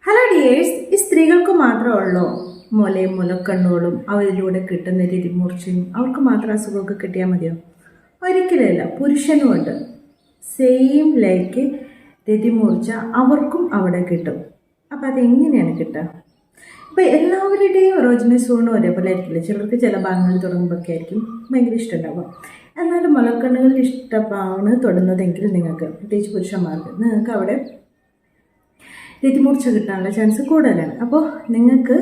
Hello dears, ഈ സ്ത്രീകൾക്ക് മാത്രമേ ഉള്ളൂ മുലയും മുലക്കണ്ണുകളും അവരിലൂടെ കിട്ടുന്ന രതിമൂർച്ചയും അവർക്ക് മാത്രം അസുഖമൊക്കെ കിട്ടിയാൽ മതിയോ? ഒരിക്കലുമില്ല, പുരുഷനുമുണ്ട്. സെയിം ലൈക്ക് രതിമൂർച്ച അവർക്കും അവിടെ കിട്ടും. അപ്പം അതെങ്ങനെയാണ് കിട്ടുക? ഇപ്പം എല്ലാവരുടെയും എറോജനസ് സോണും ഒരേപോലെ ആയിരിക്കില്ല. ചിലർക്ക് ചില ഭാഗങ്ങളിൽ തുടങ്ങുമ്പോഴൊക്കെ ആയിരിക്കും ഭയങ്കര ഇഷ്ടമുണ്ടാവുക. എന്നാലും മുലക്കണ്ണുകളിൽ ഇഷ്ടമാണ് തൊടുന്നതെങ്കിൽ നിങ്ങൾക്ക്, പ്രത്യേകിച്ച് പുരുഷന്മാർക്ക്, നിങ്ങൾക്ക് അവിടെ രതിമൂർച്ച കിട്ടാനുള്ള ചാൻസ് കൂടുതലാണ്. അപ്പോൾ നിങ്ങൾക്ക്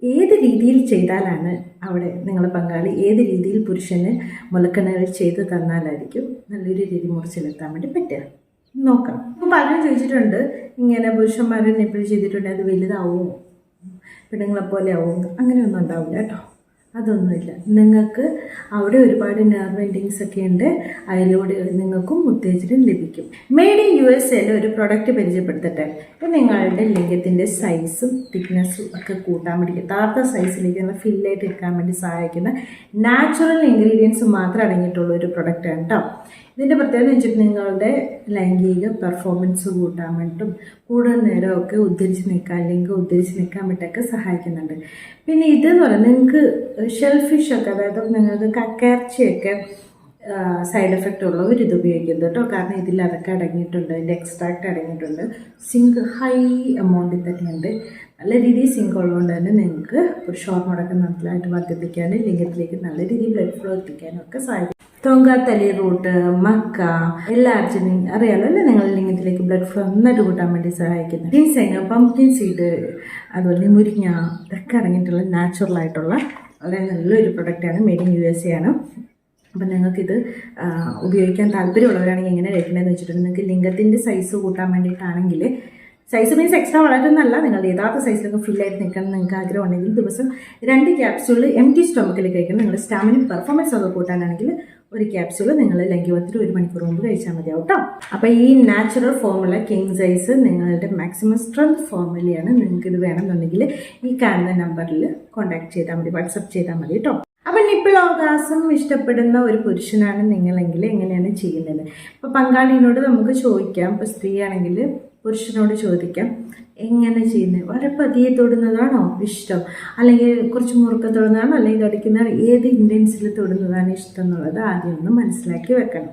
ഏത് രീതിയിൽ ചെയ്താലാണ് അവിടെ നിങ്ങളെ പങ്കാളി ഏത് രീതിയിൽ പുരുഷന് മുലക്കണ്ണുകൾ ചെയ്ത് തന്നാലായിരിക്കും നല്ലൊരു രതിമൂർച്ചയിലെത്താൻ വേണ്ടി പറ്റുക നോക്കാം. അപ്പോൾ പലരും ചോദിച്ചിട്ടുണ്ട്, ഇങ്ങനെ പുരുഷന്മാർ നിപ്പിൾ ചെയ്തിട്ടുണ്ടെങ്കിൽ അത് വലുതാവും, പെണ്ണുങ്ങളെപ്പോലെ ആവും. അങ്ങനെയൊന്നും ഉണ്ടാവില്ല കേട്ടോ, അതൊന്നുമില്ല. നിങ്ങൾക്ക് അവിടെ ഒരുപാട് നെർവ് എൻഡിങ്സ് ഒക്കെ ഉണ്ട്, അതിലൂടെ നിങ്ങൾക്കും ഉത്തേജനം ലഭിക്കും. മെയ്ഡ് ഇൻ USA ഒരു പ്രൊഡക്റ്റ് പരിചയപ്പെടുത്തട്ടെ. ഇപ്പം നിങ്ങളുടെ ലിംഗത്തിൻ്റെ സൈസും തിക്നെസ്സും ഒക്കെ കൂട്ടാൻ വേണ്ടി, യഥാർത്ഥ സൈസിലേക്ക് നിങ്ങൾ ഫില്ലായിട്ട് എടുക്കാൻ വേണ്ടി സഹായിക്കുന്ന നാച്ചുറൽ ഇൻഗ്രീഡിയൻസ് മാത്രം അടങ്ങിയിട്ടുള്ള ഒരു പ്രൊഡക്റ്റാണ് കേട്ടോ. ഇതിൻ്റെ പ്രത്യേകത എന്ന് വെച്ചിട്ട് നിങ്ങളുടെ ലൈംഗിക പെർഫോമൻസ് കൂട്ടാൻ വേണ്ടിയിട്ടും കൂടുതൽ നേരമൊക്കെ ഉദ്ധരിച്ച് നിൽക്കാൻ, ലിംഗം ഉദ്ധരിച്ച് നിൽക്കാൻ വേണ്ടിയിട്ടൊക്കെ സഹായിക്കുന്നുണ്ട്. പിന്നെ ഇതെന്ന് പറയുന്നത് നിങ്ങൾക്ക് ഷെൽഫിഷൊക്കെ, അതായത് നിങ്ങൾക്ക് കക്കയിറച്ചിയൊക്കെ സൈഡ് എഫക്റ്റ് ഉള്ളവർ ഇത് ഉപയോഗിക്കുന്നത് കേട്ടോ. കാരണം ഇതിൽ അതൊക്കെ അടങ്ങിയിട്ടുണ്ട്, ഇതിൻ്റെ എക്സ്ട്രാക്റ്റ് അടങ്ങിയിട്ടുണ്ട്. സിങ്ക് ഹൈ എമൗണ്ടിൽ തന്നെയുണ്ട്. നല്ല രീതിയിൽ സിങ്ക് ഉള്ളതുകൊണ്ട് തന്നെ നിങ്ങൾക്ക് പുരുഷോർമോടൊക്കെ നന്നായിട്ട് വർദ്ധിപ്പിക്കാനും ലിംഗത്തിലേക്ക് നല്ല രീതിയിൽ ബ്ലഡ് ഫ്ലോ എത്തിക്കാനും ഒക്കെ സഹായിക്കും. തോങ്കാത്തലി റൂട്ട്, മക്ക, എല്ലാ അർജുനും അറിയാലോ അല്ലേ, നിങ്ങൾ ലിംഗത്തിലേക്ക് ബ്ലഡ് ഫ്ലോ നന്നായിട്ട് കൂട്ടാൻ വേണ്ടി സഹായിക്കുന്നത്. ജിൻസെങ്, പംകിൻ സീഡ്, അതുപോലെ മുരിങ്ങ, ഇതൊക്കെ അടങ്ങിയിട്ടുള്ള നാച്ചുറൽ ആയിട്ടുള്ള വളരെ നല്ലൊരു പ്രൊഡക്റ്റാണ്. മെയ്ഡ് ഇൻ USA ആണ്. അപ്പം നിങ്ങൾക്കിത് ഉപയോഗിക്കാൻ താല്പര്യമുള്ളവരാണെങ്കിൽ എങ്ങനെ കഴിക്കണമെന്ന് വെച്ചിട്ടുണ്ടെങ്കിൽ, നിങ്ങൾക്ക് ലിംഗത്തിൻ്റെ സൈസ് കൂട്ടാൻ വേണ്ടിയിട്ടാണെങ്കിൽ, സൈസ് മീൻസ് എക്സ്ട്രാ വളരുന്നല്ല, നിങ്ങളുടെ യഥാർത്ഥ സൈസിലൊക്കെ ഫില്ലായിട്ട് നിൽക്കണം നിങ്ങൾക്ക് ആഗ്രഹം ഉണ്ടെങ്കിൽ ദിവസം 2 ക്യാപ്സ്യൂൾ എംപ്റ്റി സ്റ്റൊമക്കിൽ കഴിക്കണം. നിങ്ങളുടെ സ്റ്റാമിന പെർഫോമൻസ് ഒക്കെ കൂട്ടാനാണെങ്കിൽ 1 ക്യാപ്സ്യൂൾ നിങ്ങൾ ലൈംഗികത്തിന് 1 മണിക്കൂർ മുമ്പ് കഴിച്ചാൽ മതിയാവും കേട്ടോ. അപ്പോൾ ഈ നാച്ചുറൽ ഫോർമുല കിങ് സൈസ് നിങ്ങളുടെ മാക്സിമം സ്ട്രെങ്ത് ഫോർമുലയാണ്. നിങ്ങൾക്ക് ഇത് വേണമെന്നുണ്ടെങ്കിൽ ഈ കാണുന്ന നമ്പറിൽ കോൺടാക്ട് ചെയ്താൽ മതി, വാട്സപ്പ് ചെയ്താൽ മതി കേട്ടോ. അപ്പം നിപ്പിൾ ഓർഗാസം ഇഷ്ടപ്പെടുന്ന ഒരു പുരുഷനാണ് നിങ്ങളെങ്കിൽ എങ്ങനെയാണ് ചെയ്യുന്നത്? ഇപ്പോൾ പങ്കാളിനോട് നമുക്ക് ചോദിക്കാം. ഇപ്പോൾ സ്ത്രീ ആണെങ്കിൽ പുരുഷനോട് ചോദിക്കാം, എങ്ങനെ ചെയ്യുന്നത്? വളരെ പതിയെ തൊടുന്നതാണോ ഇഷ്ടം, അല്ലെങ്കിൽ കുറച്ച് മുറുക്ക തൊടുന്നതാണോ, അല്ലെങ്കിൽ കടിക്കുന്ന ഏത് ഇൻറ്റൻസിൽ തൊടുന്നതാണ് ഇഷ്ടം എന്നുള്ളത് ആദ്യം ഒന്ന് മനസ്സിലാക്കി വെക്കണം.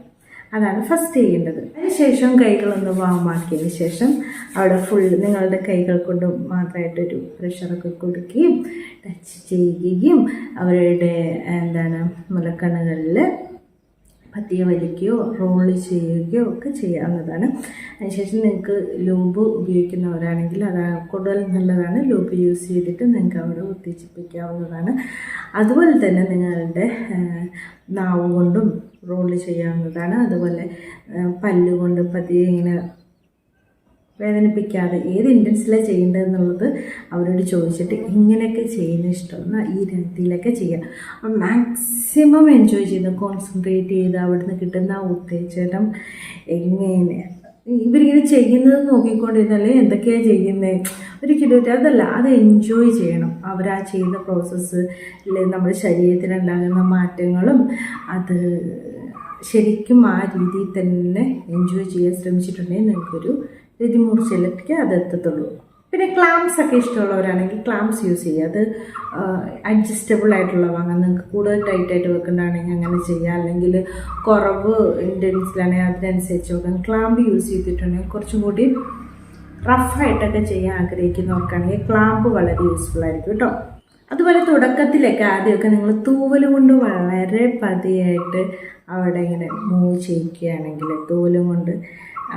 അതാണ് ഫസ്റ്റ് ചെയ്യേണ്ടത്. അതിനുശേഷം കൈകളൊന്ന് വാമാക്കിയതിന് ശേഷം അവിടെ ഫുൾ നിങ്ങളുടെ കൈകൾ കൊണ്ട് മാത്രമായിട്ടൊരു പ്രഷറൊക്കെ കൊടുക്കുകയും ടച്ച് ചെയ്യുകയും അവരുടെ മുലക്കണ്ണുകളിൽ പതിയെ വലിക്കുകയോ റോള് ചെയ്യുകയോ ഒക്കെ ചെയ്യാവുന്നതാണ്. അതിനുശേഷം നിങ്ങൾക്ക് ലൂബ് ഉപയോഗിക്കുന്നവരാണെങ്കിൽ അത് കൂടുതൽ നല്ലതാണ്. ലൂബ് യൂസ് ചെയ്തിട്ട് നിങ്ങൾക്ക് അവിടെ ഉത്തേജിപ്പിക്കാവുന്നതാണ്. അതുപോലെ തന്നെ നിങ്ങളുടെ നാവ് കൊണ്ടും റോള് ചെയ്യാവുന്നതാണ്. അതുപോലെ പല്ലുകൊണ്ട് പതിയെ ഇങ്ങനെ വേദനിപ്പിക്കാതെ ഏത് ഇൻറ്റൻസിലാണ് ചെയ്യേണ്ടതെന്നുള്ളത് അവരോട് ചോദിച്ചിട്ട് ഇങ്ങനെയൊക്കെ ചെയ്യുന്ന ഇഷ്ടം എന്നാൽ ഈ രീതിയിലൊക്കെ ചെയ്യാം. അപ്പം മാക്സിമം എൻജോയ് ചെയ്ത് കോൺസെൻട്രേറ്റ് ചെയ്ത് അവിടുന്ന് കിട്ടുന്ന ആ ഉത്തേജനം എങ്ങനെ ഇവരിങ്ങനെ ചെയ്യുന്നത് നോക്കിക്കൊണ്ടിരുന്നാലേ എന്തൊക്കെയാണ് ചെയ്യുന്നത് ഒരിക്കലും അതല്ല, അത് എൻജോയ് ചെയ്യണം. അവരാ ചെയ്യുന്ന പ്രോസസ്സ് നമ്മുടെ ശരീരത്തിനുണ്ടാകുന്ന മാറ്റങ്ങളും അത് ശരിക്കും ആ രീതിയിൽ തന്നെ എൻജോയ് ചെയ്യാൻ ശ്രമിച്ചിട്ടുണ്ടെങ്കിൽ നിങ്ങൾക്കൊരു രതിമൂർച്ചയിലേക്ക് അത് എത്തത്തുള്ളൂ. പിന്നെ ക്ലാംസ് ഒക്കെ ഇഷ്ടമുള്ളവരാണെങ്കിൽ ക്ലാംസ് യൂസ് ചെയ്യുക. അത് അഡ്ജസ്റ്റബിൾ ആയിട്ടുള്ള വാങ്ങാം. നിങ്ങൾക്ക് കൂടുതൽ ടൈറ്റായിട്ട് വെക്കുന്നതാണെങ്കിൽ അങ്ങനെ ചെയ്യുക, അല്ലെങ്കിൽ കുറവ് ഇൻറ്റൻസിലാണെങ്കിൽ അതിനനുസരിച്ച് വെക്കാം. ക്ലാമ്പ് യൂസ് ചെയ്തിട്ടുണ്ടെങ്കിൽ കുറച്ചും കൂടി റഫായിട്ടൊക്കെ ചെയ്യാൻ ആഗ്രഹിക്കുന്നവർക്കാണെങ്കിൽ ക്ലാമ്പ് വളരെ യൂസ്ഫുൾ ആയിരിക്കും കേട്ടോ. അതുപോലെ തുടക്കത്തിലൊക്കെ ആദ്യമൊക്കെ നിങ്ങൾ തൂവൽ കൊണ്ട് വളരെ പതിയായിട്ട് അവിടെ ഇങ്ങനെ മൂവ് ചെയ്യിക്കുകയാണെങ്കിൽ തൂവലും കൊണ്ട്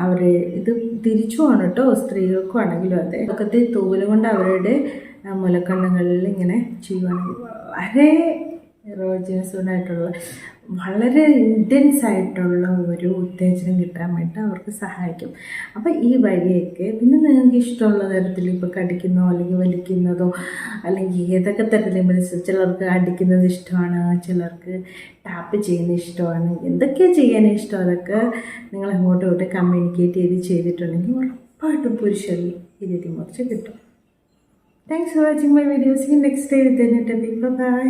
അവർ ഇത് തിരിച്ചുമാണ് കേട്ടോ, സ്ത്രീകൾക്കും ആണെങ്കിലും അതെ. തുടക്കത്തിൽ തൂവൽ കൊണ്ട് അവരുടെ മുലക്കണ്ണുകളിൽ ഇങ്ങനെ ചെയ്യുവാണെങ്കിൽ വളരെ എറോജനസായിട്ടുള്ള വളരെ ഇൻറ്റൻസ് ആയിട്ടുള്ള ഒരു ഉത്തേജനം കിട്ടാൻ വേണ്ടി അവർക്ക് സഹായിക്കും. അപ്പോൾ ഈ വഴിയൊക്കെ പിന്നെ നിങ്ങൾക്ക് ഇഷ്ടമുള്ള തരത്തിൽ ഇപ്പോൾ കടിക്കുന്നതോ അല്ലെങ്കിൽ വലിക്കുന്നതോ അല്ലെങ്കിൽ ഏതൊക്കെ തരത്തിൽ ചിലർക്ക് അടിക്കുന്നത് ഇഷ്ടമാണ്, ചിലർക്ക് ടാപ്പ് ചെയ്യുന്നത് ഇഷ്ടമാണ്, എന്തൊക്കെയാണ് ചെയ്യാൻ ഇഷ്ടം അതൊക്കെ നിങ്ങൾ അങ്ങോട്ടും ഇങ്ങോട്ട് കമ്മ്യൂണിക്കേറ്റ് ചെയ്തിട്ടുണ്ടെങ്കിൽ ഉറപ്പായിട്ടും പുരുഷനിൽ ഈ രതിമൂർച്ച കിട്ടും. Thanks for watching my videos. Next day with a new topic. By.